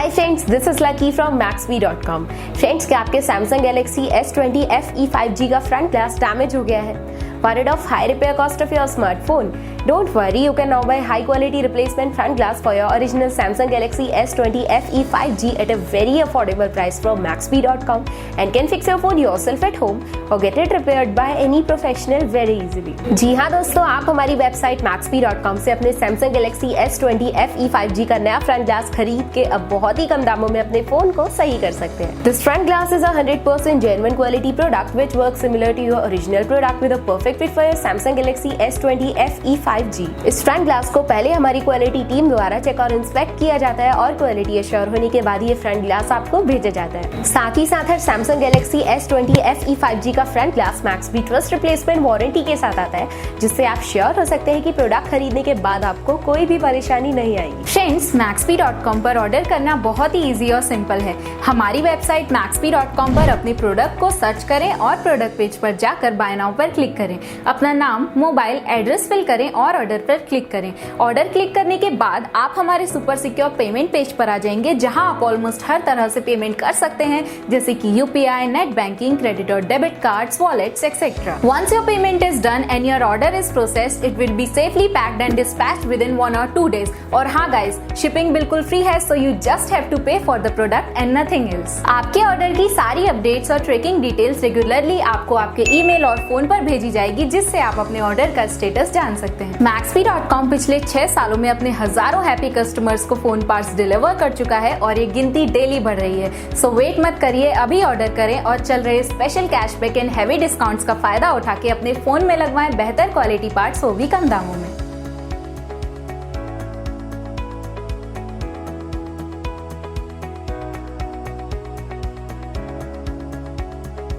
Hi friends, this is lucky from Maxbhi.com। Friends, क्या आपके Samsung Galaxy S20 FE 5G का front glass damage हो गया है? Worried of high repair cost of your smartphone? Don't worry, you can now buy high quality replacement front glass for your original Samsung Galaxy S20 FE 5G at a very affordable price from Maxbhi.com and can fix your phone yourself at home or get it repaired by any professional very easily। जी हाँ दोस्तों, आप हमारी website Maxbhi.com से अपने Samsung Galaxy S20 FE 5G का नया front glass खरीद के अब बहुत ही कम दामों में अपने फोन को सही कर सकते हैं। This front glass is a 100% genuine quality product which works similar to your original product with a perfect fit for your Samsung Galaxy S20 FE 5G। इस फ्रंट ग्लास को पहले हमारी क्वालिटी टीम द्वारा चेक और inspect किया जाता है और क्वालिटी एश्योर होने के बाद ये फ्रंट ग्लास आपको भेजा जाता है। साथ ही साथ हर Samsung Galaxy S20 FE 5G का front glass Maxbhi trust replacement warranty के साथ आता है, जिससे आप श्योर हो सकते हैं कि प्रोडक्ट खरीदने के बाद आपको कोई भी परेशानी नहीं आएगी। फ्रेंड्स, Maxbhi.com पर ऑर्डर करना बहुत ही इजी और सिंपल है। हमारी वेबसाइट Maxbhi.com पर अपने प्रोडक्ट को सर्च करें और प्रोडक्ट पेज पर जाकर बाय नाउ पर क्लिक करें। अपना नाम, मोबाइल, एड्रेस फिल करें और ऑर्डर पर क्लिक करें। ऑर्डर क्लिक करने के बाद आप हमारे सुपर सिक्योर पेमेंट पेज पर आ जाएंगे, जहां आप ऑलमोस्ट हर तरह से पेमेंट कर सकते हैं, जैसे कि UPI, नेट बैंकिंग, क्रेडिट और debit cards, wallets etcetera. Once your payment is done and your order is processed, it will be safely packed and dispatched within 1 or 2 days। और हाँ गाइस, शिपिंग बिल्कुल free है, so you just have to pay for the product and nothing else। आपके order की सारी updates और tracking details regularly आपको आपके ईमेल और फोन पर भेजी जाएगी, जिससे आप अपने ऑर्डर का स्टेटस जान सकते हैं। Maxbhi.com पिछले 6 सालों में अपने हजारों हैप्पी कस्टमर्स को फोन पार्ट्स डिलीवर कर चुका है और ये गिनती डेली बढ़ रही है। सो वेट मत करिए, अभी ऑर्डर करें और चल रहे special cashback and heavy discounts का फायदा उठा के अपने फोन में लगवाएं बेहतर क्वालिटी पार्ट्स, वो भी कम दामों में।